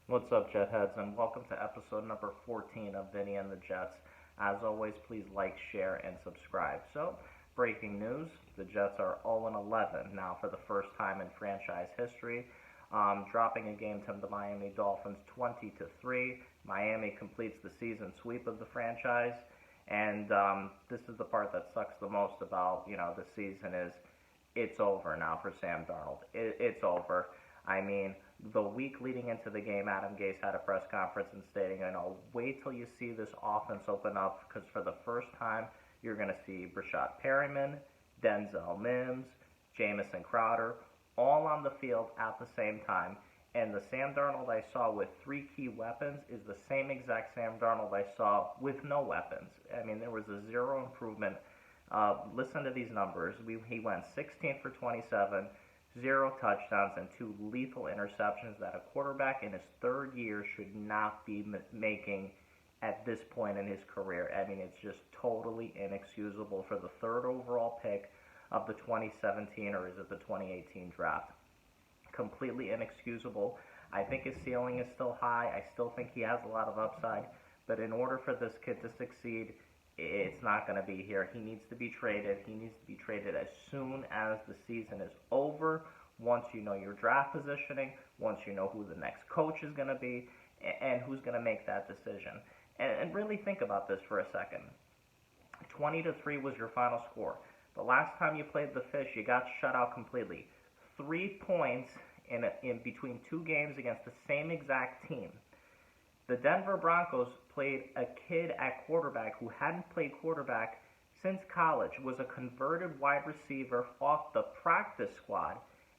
What's up, Jetheads, and welcome to episode number 14 of Vinny and the Jets. As always, please like, share, and subscribe. So, breaking news, the Jets are 0-11 now for the first time in franchise history, dropping a game to the Miami Dolphins 20-3. Miami completes the season sweep of the franchise, and this is the part that sucks the most about, the season is it's over now for Sam Darnold. It's over. I mean, the week leading into the game, Adam Gase had a press conference and stating, wait till you see this offense open up, because for the first time, you're going to see Brashad Perryman, Denzel Mims, Jamison Crowder, all on the field at the same time. And the Sam Darnold I saw with three key weapons is the same exact Sam Darnold I saw with no weapons. I mean, there was a zero improvement. Listen to these numbers. He went 16 for 27, 0 touchdowns, and 2 lethal interceptions that a quarterback in his third year should not be making at this point in his career. I mean, it's just totally inexcusable for the third overall pick of the 2017, or is it the 2018 draft? Completely inexcusable. I think his ceiling is still high. I still think he has a lot of upside. But in order for this kid to succeed, it's not going to be here. He needs to be traded. He needs to be traded as soon as the season is over, once you know your draft positioning, once you know who the next coach is going to be, and who's going to make that decision. And really think about this for a second. 20-3 was your final score. The last time you played the Fish, you got shut out completely. 3 points in between 2 games against the same exact team. The Denver Broncos played a kid at quarterback who hadn't played quarterback since college, was a converted wide receiver off the practice squad,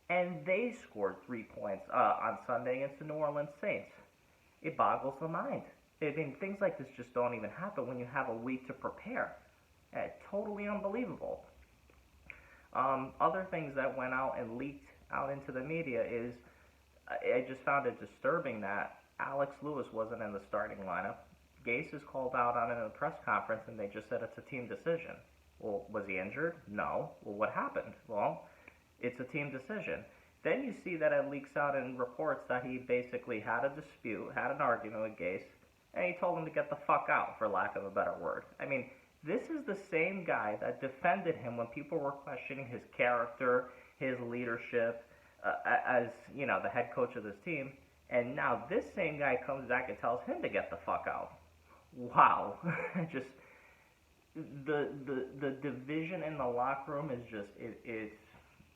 and they scored 3 points on Sunday against the New Orleans Saints. It boggles the mind. I mean, things like this just don't even happen when you have a week to prepare. Totally unbelievable. Other things that went out and leaked out into the media is, I just found it disturbing that Alex Lewis wasn't in the starting lineup. Gase is called out on it in a press conference, and they just said it's a team decision. Well, was he injured? No. Well, what happened? Well, it's a team decision. Then you see that it leaks out in reports that he basically had a dispute, had an argument with Gase, and he told him to get the fuck out, for lack of a better word. I mean, this is the same guy that defended him when people were questioning his character, his leadership, as, the head coach of this team. And now this same guy comes back and tells him to get the fuck out. Wow. Just, the division in the locker room is just, it's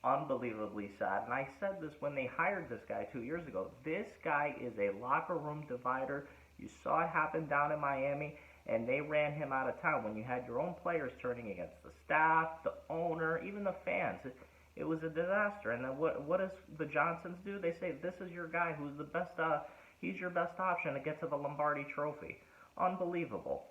unbelievably sad. And I said this when they hired this guy 2 years ago. This guy is a locker room divider. You saw it happen down in Miami, and they ran him out of town when you had your own players turning against the staff, the owner, even the fans. It was a disaster. And then what does the Johnsons do? They say, this is your guy who's the best, he's your best option to get to the Lombardi Trophy. Unbelievable.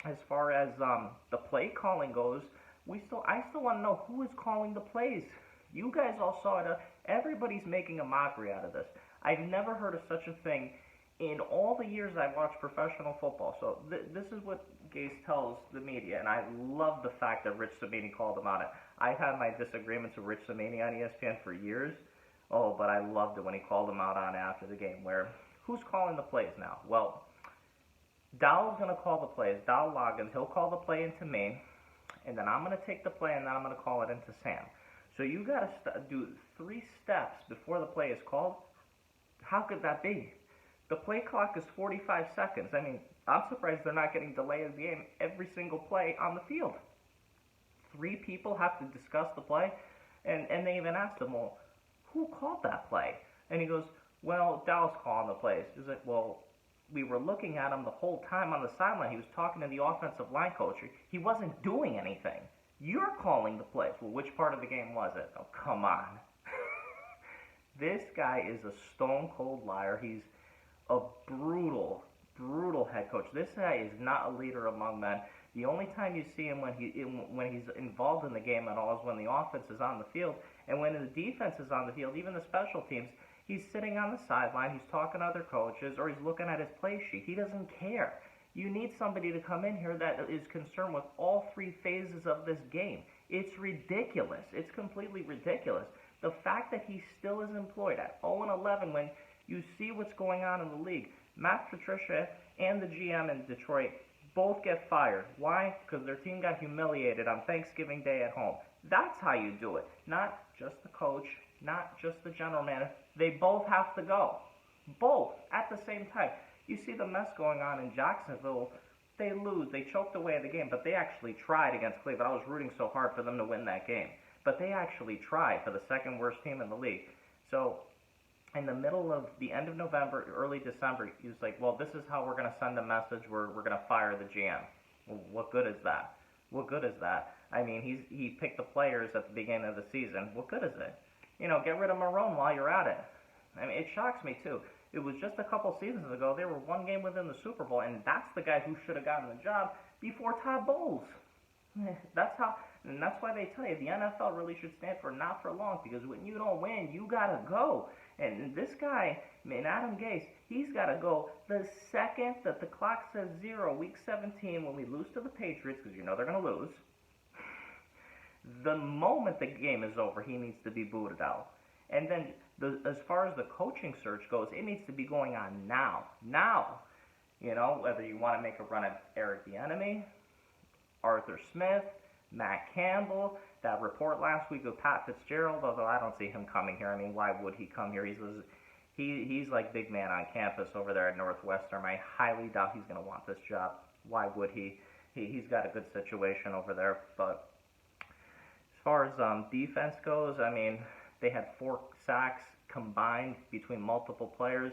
As far as the play calling goes, I still want to know who is calling the plays. You guys all saw it. Everybody's making a mockery out of this. I've never heard of such a thing in all the years I've watched professional football. So this is what Gase tells the media, and I love the fact that Rich Cimini called him on it. I've had my disagreements with Rich Cimini on ESPN for years. Oh, but I loved it when he called him out on it after the game, where who's calling the plays now? Well, Dowell's going to call the plays. Dowell Loggins, he'll call the play into me, and then I'm going to take the play, and then I'm going to call it into Sam. So you got to do 3 steps before the play is called. How could that be? The play clock is 45 seconds. I mean, I'm surprised they're not getting delay of the game every single play on the field. 3 people have to discuss the play, and they even asked him, well, who called that play? And he goes, well, Dowell's calling the plays. He's like, well, we were looking at him the whole time on the sideline. He was talking to the offensive line coach. He wasn't doing anything. You're calling the plays. Well, which part of the game was it? Oh, come on. This guy is a stone-cold liar. He's a brutal head coach. This guy is not a leader among men. The only time you see him when he's involved in the game at all is when the offense is on the field, and when the defense is on the field, even the special teams, he's sitting on the sideline, he's talking to other coaches, or he's looking at his play sheet. He doesn't care. You need somebody to come in here that is concerned with all 3 phases of this game. It's ridiculous. It's completely ridiculous. The fact that he still is employed at 0-11 when You see what's going on in the league. Matt Patricia and the GM in Detroit both get fired. Why? Because their team got humiliated on Thanksgiving Day at home. That's how you do it. Not just the coach, not just the general manager. They both have to go. Both at the same time. You see the mess going on in Jacksonville. They lose. They choked away the game, but they actually tried against Cleveland. I was rooting so hard for them to win that game. But they actually tried for the second worst team in the league. So in the middle of the end of November, early December, he was like, well, this is how we're going to send a message. We're going to fire the GM. Well, what good is that? What good is that? I mean, he picked the players at the beginning of the season. What good is it? Get rid of Marone while you're at it. I mean, it shocks me, too. It was just a couple seasons ago, they were one game within the Super Bowl, and that's the guy who should have gotten the job before Todd Bowles. That's why they tell you the NFL really should stand for not for long, because when you don't win, you gotta go. And this guy, Adam Gase, he's gotta go the second that the clock says 0, week 17, when we lose to the Patriots, because they're gonna lose. The moment the game is over, he needs to be booted out. And then, as far as the coaching search goes, it needs to be going on now. Now. Whether you want to make a run at Eric Bieniemy, Arthur Smith, Matt Campbell, that report last week of Pat Fitzgerald, although I don't see him coming here. I mean, why would he come here? He's like big man on campus over there at Northwestern. I highly doubt he's going to want this job. Why would he? He's got a good situation over there. But as far as defense goes, I mean, they had 4 sacks combined between multiple players.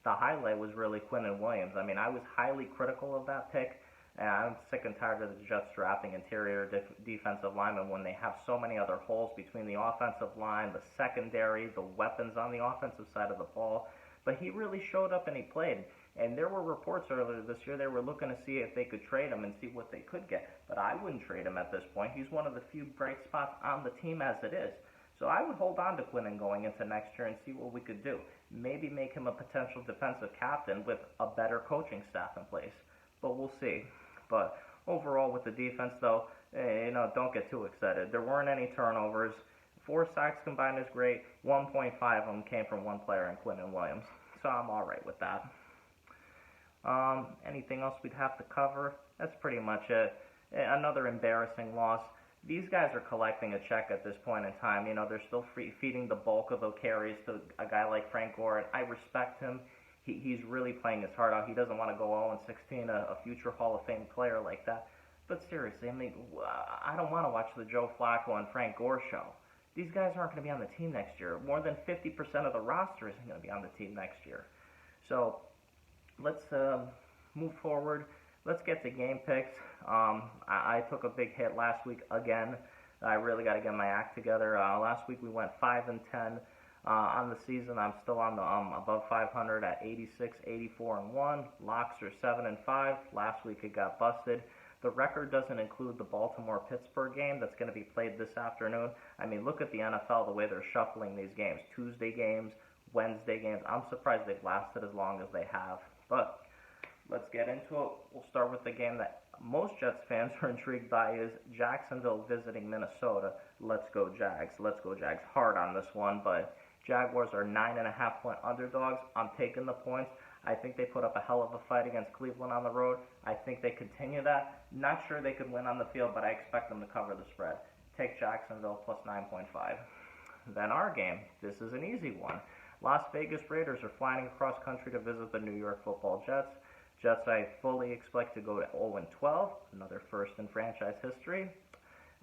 The highlight was really Quinnen Williams. I mean, I was highly critical of that pick. And I'm sick and tired of the Jets drafting interior defensive linemen when they have so many other holes between the offensive line, the secondary, the weapons on the offensive side of the ball. But he really showed up and he played. And there were reports earlier this year they were looking to see if they could trade him and see what they could get. But I wouldn't trade him at this point. He's one of the few bright spots on the team as it is. So I would hold on to Quinnen going into next year and see what we could do. Maybe make him a potential defensive captain with a better coaching staff in place. But we'll see. But overall with the defense, though, don't get too excited. There weren't any turnovers. 4 sacks combined is great. 1.5 of them came from one player in Quinnen Williams. So I'm all right with that. Anything else we'd have to cover? That's pretty much it. Another embarrassing loss. These guys are collecting a check at this point in time. They're still feeding the bulk of the carries to a guy like Frank Gore, and I respect him. He's really playing his heart out. He doesn't want to go 0-16, a future Hall of Fame player like that. But seriously, I mean, I don't want to watch the Joe Flacco and Frank Gore show. These guys aren't going to be on the team next year. More than 50% of the roster isn't going to be on the team next year. So let's move forward. Let's get to game picks. I took a big hit last week again. I really got to get my act together. Last week we went 5-10 on the season. I'm still on the above 500 at 86, 84-1. Locks are 7-5. Last week it got busted. The record doesn't include the Baltimore-Pittsburgh game that's going to be played this afternoon. I mean, look at the NFL, the way they're shuffling these games. Tuesday games, Wednesday games. I'm surprised they've lasted as long as they have. But let's get into it. We'll start with the game that most Jets fans are intrigued by is Jacksonville visiting Minnesota. Let's go Jags. Let's go Jags. Hard on this one, but Jaguars are 9.5-point underdogs. I'm taking the points. I think they put up a hell of a fight against Cleveland on the road. I think they continue that. Not sure they could win on the field, but I expect them to cover the spread. Take Jacksonville plus 9.5. Then our game. This is an easy one. Las Vegas Raiders are flying across country to visit the New York Football Jets. Jets I fully expect to go to 0-12, another first in franchise history.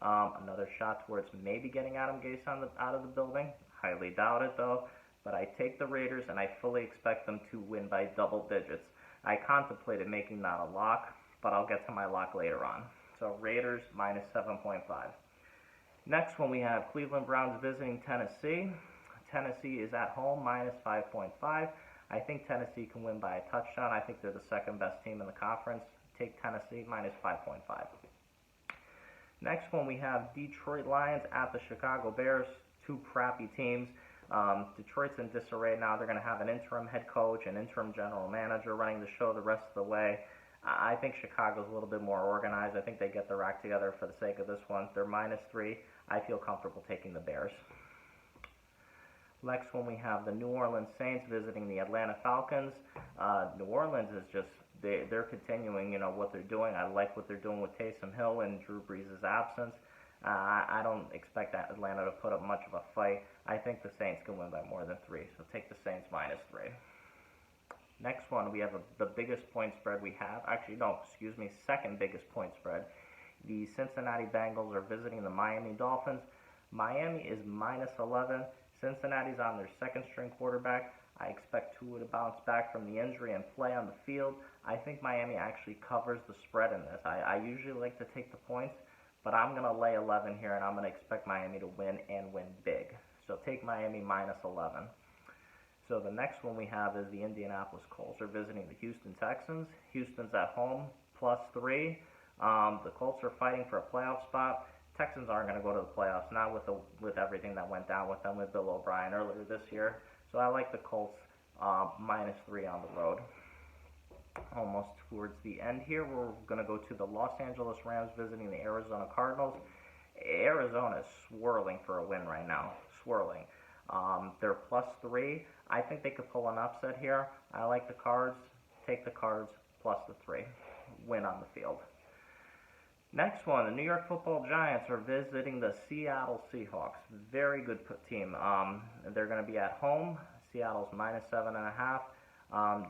Another shot towards maybe getting Adam Gase out of the building. Highly doubt it though. But I take the Raiders and I fully expect them to win by double digits. I contemplated making that a lock, but I'll get to my lock later on. So Raiders minus 7.5. Next one we have Cleveland Browns visiting Tennessee. Tennessee is at home minus 5.5. I think Tennessee can win by a touchdown. I think they're the second best team in the conference. Take Tennessee minus 5.5. Next one we have Detroit Lions at the Chicago Bears. 2 crappy teams. Detroit's in disarray now. They're going to have an interim head coach, an interim general manager running the show the rest of the way. I think Chicago's a little bit more organized. I think they get their act together for the sake of this one. They're minus 3. I feel comfortable taking the Bears. Next one, we have the New Orleans Saints visiting the Atlanta Falcons. New Orleans is just, they're continuing, what they're doing. I like what they're doing with Taysom Hill and Drew Brees' absence. I don't expect that Atlanta to put up much of a fight. I think the Saints can win by more than 3, so take the Saints -3. Next one, we have the biggest point spread we have. Actually, no, excuse me, second biggest point spread. The Cincinnati Bengals are visiting the Miami Dolphins. Miami is -11. Cincinnati's on their second string quarterback. I expect Tua to bounce back from the injury and play on the field. I think Miami actually covers the spread in this. I usually like to take the points, but I'm going to lay 11 here, and I'm going to expect Miami to win and win big. So take Miami -11. So the next one we have is the Indianapolis Colts are visiting the Houston Texans. Houston's at home, +3. The Colts are fighting for a playoff spot. Texans aren't going to go to the playoffs, not with everything that went down with them with Bill O'Brien earlier this year. So I like the Colts -3 on the road. Almost towards the end here, we're going to go to the Los Angeles Rams visiting the Arizona Cardinals. Arizona is swirling for a win right now, swirling. They're +3. I think they could pull an upset here. I like the Cards. Take the Cards +3. Win on the field. Next one, the New York Football Giants are visiting the Seattle Seahawks. Very good team. They're going to be at home. Seattle's -7.5.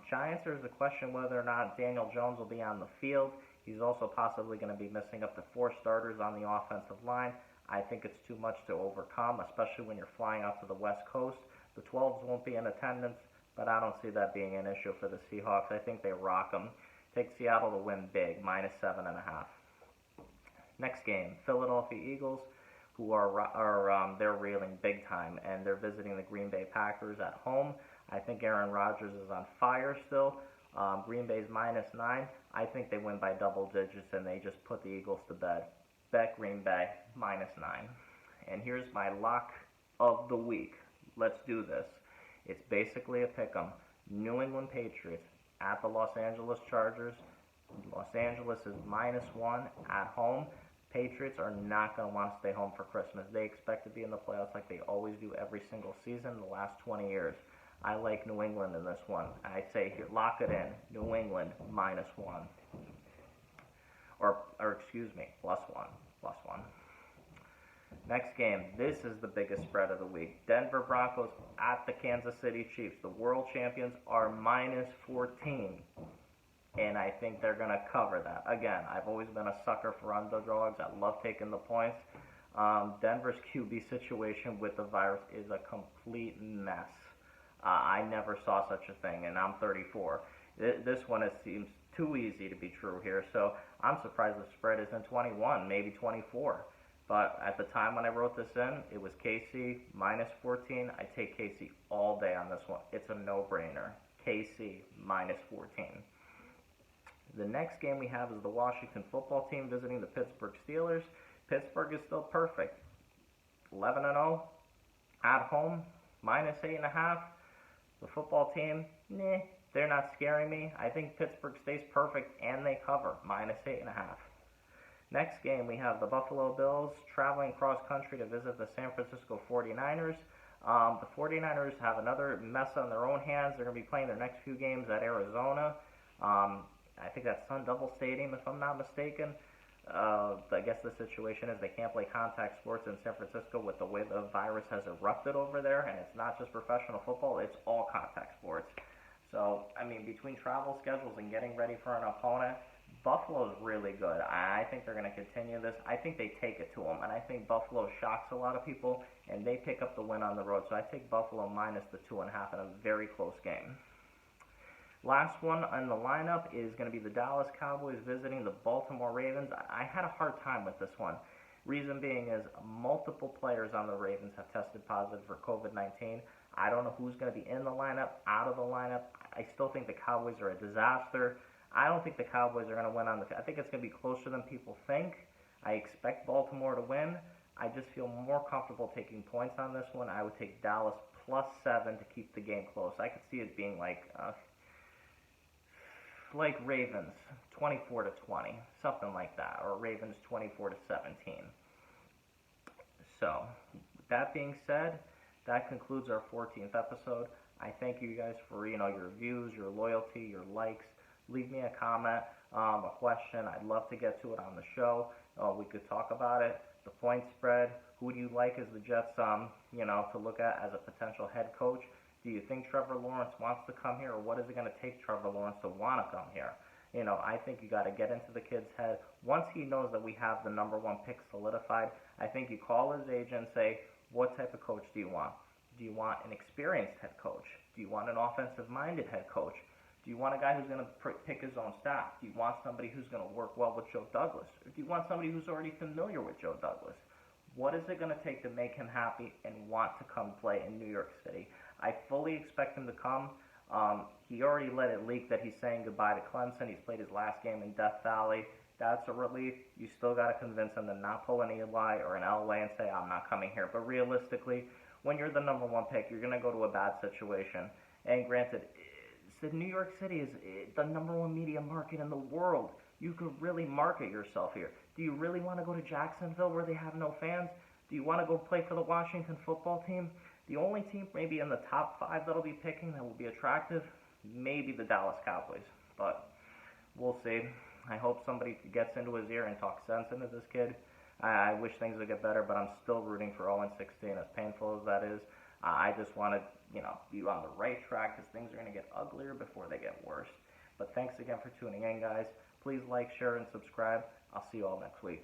Giants, there's a question whether or not Daniel Jones will be on the field. He's also possibly going to be missing up to 4 starters on the offensive line. I think it's too much to overcome, especially when you're flying out to the West Coast. The 12s won't be in attendance, but I don't see that being an issue for the Seahawks. I think they rock them. Take Seattle to win big, -7.5. Next game, Philadelphia Eagles, who they're reeling big time, and they're visiting the Green Bay Packers at home. I think Aaron Rodgers is on fire still. Green Bay's -9. I think they win by double digits, and they just put the Eagles to bed. Bet Green Bay, -9. And here's my lock of the week. Let's do this. It's basically a pick'em. New England Patriots at the Los Angeles Chargers. Los Angeles is -1 at home. Patriots are not going to want to stay home for Christmas. They expect to be in the playoffs like they always do every single season in the last 20 years. I like New England in this one. I say here, lock it in. New England -1. Or excuse me, +1. Next game, this is the biggest spread of the week. Denver Broncos at the Kansas City Chiefs. The world champions are -14. And I think they're going to cover that. Again, I've always been a sucker for underdogs. I love taking the points. Denver's QB situation with the virus is a complete mess. I never saw such a thing, and I'm 34. This one, it seems too easy to be true here. So I'm surprised the spread isn't 21, maybe 24. But at the time when I wrote this in, it was KC -14. I take KC all day on this one. It's a no-brainer. KC -14. The next game we have is the Washington football team visiting the Pittsburgh Steelers. Pittsburgh is still perfect. 11-0 at home, -8.5. The football team, they're not scaring me. I think Pittsburgh stays perfect and they cover, -8.5. Next game, we have the Buffalo Bills traveling cross country to visit the San Francisco 49ers. The 49ers have another mess on their own hands. They're going to be playing their next few games at Arizona. I think that's Sun Devil Stadium, if I'm not mistaken. I guess the situation is they can't play contact sports in San Francisco with the way the virus has erupted over there, and it's not just professional football, it's all contact sports. So, I mean, between travel schedules and getting ready for an opponent, Buffalo's really good. I think they're going to continue this. I think they take it to them, and I think Buffalo shocks a lot of people, and they pick up the win on the road. So I take Buffalo -2.5 in a very close game. Last one on the lineup is going to be the Dallas Cowboys visiting the Baltimore Ravens. I had a hard time with this one. Reason being is multiple players on the Ravens have tested positive for COVID-19. I don't know who's going to be in the lineup, out of the lineup. I still think the Cowboys are a disaster. I don't think the Cowboys are going to win on the... I think it's going to be closer than people think. I expect Baltimore to win. I just feel more comfortable taking points on this one. I would take Dallas +7 to keep the game close. I could see it being like Ravens 24-20, something like that, or Ravens 24-17. So, with that being said, that concludes our 14th episode. I thank you guys for your views, your loyalty, your likes. Leave me a comment, a question. I'd love to get to it on the show. We could talk about it. The point spread. Who do you like as the Jets, to look at as a potential head coach? Do you think Trevor Lawrence wants to come here, or what is it going to take Trevor Lawrence to want to come here? I think you got to get into the kid's head. Once he knows that we have the number one pick solidified, I think you call his agent and say, what type of coach do you want? Do you want an experienced head coach? Do you want an offensive-minded head coach? Do you want a guy who's going to pick his own staff? Do you want somebody who's going to work well with Joe Douglas? Or do you want somebody who's already familiar with Joe Douglas? What is it going to take to make him happy and want to come play in New York City? I fully expect him to come. He already let it leak that he's saying goodbye to Clemson. He's played his last game in Death Valley. That's a relief. You still got to convince him to not pull an Eli or an Elway and say, I'm not coming here. But realistically, when you're the number one pick, you're going to go to a bad situation. And granted, New York City is the number one media market in the world. You could really market yourself here. Do you really want to go to Jacksonville where they have no fans? Do you want to go play for the Washington football team? The only team maybe in the top 5 that'll be picking that will be attractive, maybe the Dallas Cowboys. But we'll see. I hope somebody gets into his ear and talks sense into this kid. I wish things would get better, but I'm still rooting for 0-16, as painful as that is. I just want to, be on the right track, because things are going to get uglier before they get worse. But thanks again for tuning in, guys. Please like, share, and subscribe. I'll see you all next week.